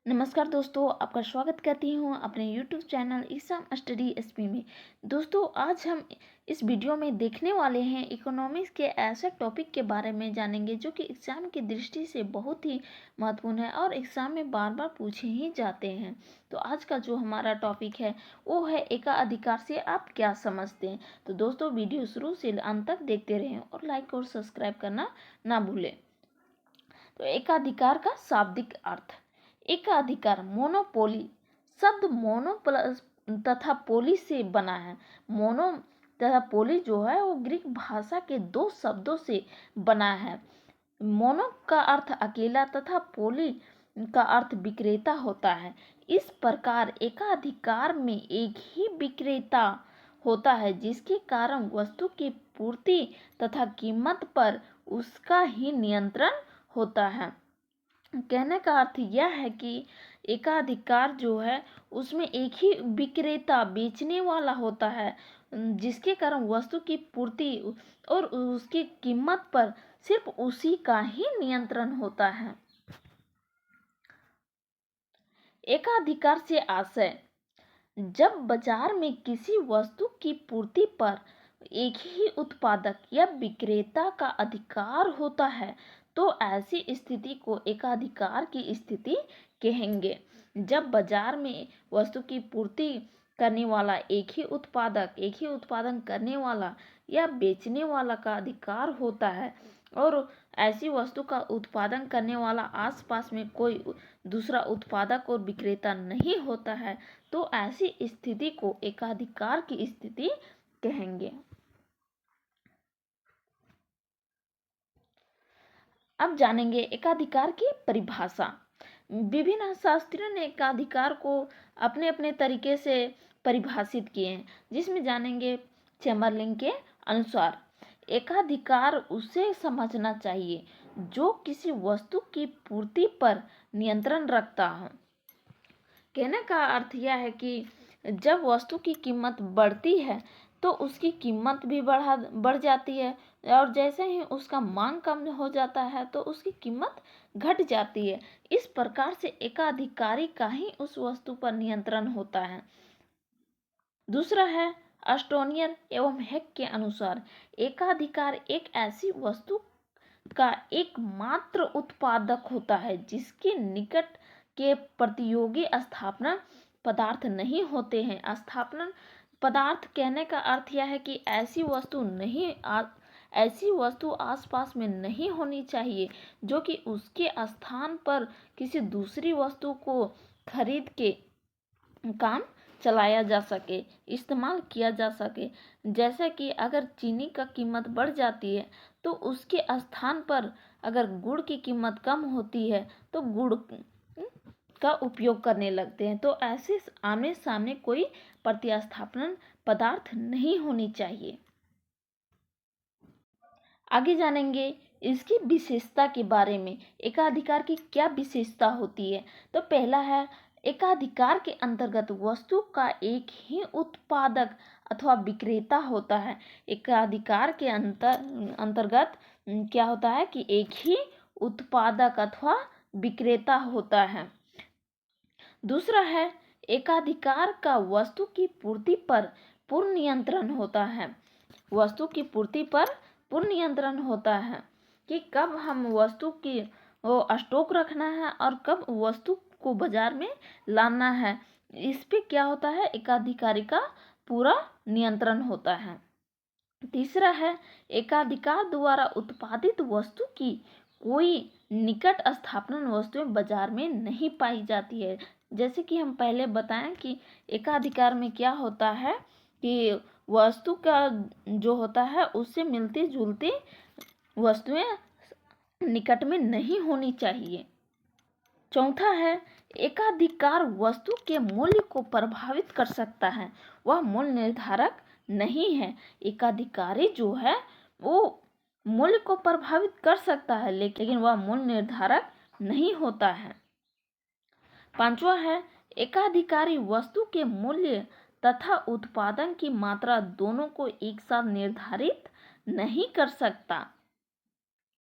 नमस्कार दोस्तों, आपका स्वागत करती हूँ अपने YouTube channel exam study SP में। दोस्तों, आज हम इस वीडियो में देखने वाले हैं इकोनॉमिक्स के ऐसे टॉपिक के बारे में जानेंगे जो कि एग्ज़ाम की दृष्टि से बहुत ही महत्वपूर्ण है और एग्ज़ाम में बार बार पूछे ही जाते हैं। तो आज का जो हमारा टॉपिक है वो है एकाधिकार से आप क्या समझते हैं। तो दोस्तों, वीडियो शुरू से अंत तक देखते रहें और लाइक और सब्सक्राइब करना ना भूलें। तो एकाधिकार का शाब्दिक अर्थ। एकाधिकार मोनोपोली शब्द मोनो प्लस तथा पोली से बना है। मोनो तथा पोली जो है वो ग्रीक भाषा के दो शब्दों से बना है। मोनो का अर्थ अकेला तथा पोली का अर्थ विक्रेता होता है। इस प्रकार एकाधिकार में एक ही विक्रेता होता है जिसके कारण वस्तु की पूर्ति तथा कीमत पर उसका ही नियंत्रण होता है। कहने का अर्थ यह है कि एकाधिकार जो है उसमें एक ही विक्रेता बेचने वाला होता है जिसके कारण वस्तु की पूर्ति और उसकी कीमत पर सिर्फ उसी का ही नियंत्रण होता है। एकाधिकार से आशय, जब बाजार में किसी वस्तु की पूर्ति पर एक ही उत्पादक या विक्रेता का अधिकार होता है तो ऐसी स्थिति को एकाधिकार की स्थिति कहेंगे। जब बाजार में वस्तु की पूर्ति करने वाला एक ही उत्पादन करने वाला या बेचने वाला का अधिकार होता है और ऐसी वस्तु का उत्पादन करने वाला आसपास में कोई दूसरा उत्पादक और विक्रेता नहीं होता है तो ऐसी स्थिति को एकाधिकार की स्थिति कहेंगे। अब जानेंगे एकाधिकार की परिभाषा। विभिन्न शास्त्रियों ने एकाधिकार को अपने अपने तरीके से परिभाषित किए हैं, जिसमें जानेंगे चेम्बरलिन के अनुसार एकाधिकार उसे समझना चाहिए जो किसी वस्तु की पूर्ति पर नियंत्रण रखता हो। कहने का अर्थ यह है कि जब वस्तु की कीमत बढ़ती है तो उसकी कीमत भी बढ़ जाती है और जैसे ही उसका मांग कम हो जाता है तो उसकी कीमत घट जाती है। इस प्रकार से एकाधिकारी का ही उस वस्तु पर नियंत्रण होता है। दूसरा है एस्टोनियर एवं हेक के अनुसार एकाधिकार एक ऐसी वस्तु का एकमात्र उत्पादक होता है जिसके निकट के प्रतियोगी स्थापना पदार्थ नहीं होते हैं। स्थापना पदार्थ कहने का अर्थ यह है कि ऐसी वस्तु आसपास में नहीं होनी चाहिए जो कि उसके स्थान पर किसी दूसरी वस्तु को खरीद के काम चलाया जा सके, इस्तेमाल किया जा सके। जैसे कि अगर चीनी का कीमत बढ़ जाती है तो उसके स्थान पर अगर गुड़ की कीमत कम होती है तो गुड़ का उपयोग करने लगते हैं। तो ऐसे आमने सामने कोई प्रतिस्थापन पदार्थ नहीं होनी चाहिए। आगे जानेंगे इसकी विशेषता के बारे में। एकाधिकार की क्या विशेषता होती है? तो पहला है एकाधिकार के अंतर्गत वस्तु का एक ही उत्पादक अथवा विक्रेता होता है। एकाधिकार के अंतर्गत क्या होता है कि एक ही उत्पादक अथवा विक्रेता होता है। दूसरा है एकाधिकार का वस्तु की पूर्ति पर पूर्ण नियंत्रण होता है। वस्तु की पूर्ति पर पूर्ण नियंत्रण होता है कि कब हम वस्तु की स्टॉक रखना है और कब वस्तु को बाजार में लाना है। इस पे क्या होता है, एकाधिकारी का पूरा नियंत्रण होता है। तीसरा है एकाधिकार द्वारा उत्पादित वस्तु की कोई निकट स्थापना वस्तुएं बाजार में नहीं पाई जाती है। जैसे कि हम पहले बताएं कि एकाधिकार में क्या होता है कि वस्तु का जो होता है उससे मिलती जुलती वस्तुएं निकट में नहीं होनी चाहिए। चौथा है एकाधिकार वस्तु के मूल्य को प्रभावित कर सकता है, वह मूल्य निर्धारक नहीं है। एकाधिकारी जो है वो मूल्य को प्रभावित कर सकता है लेकिन वह मूल्य निर्धारक नहीं होता है। पांचवा है एकाधिकारी वस्तु के मूल्य तथा उत्पादन की मात्रा दोनों को एक साथ निर्धारित नहीं कर सकता।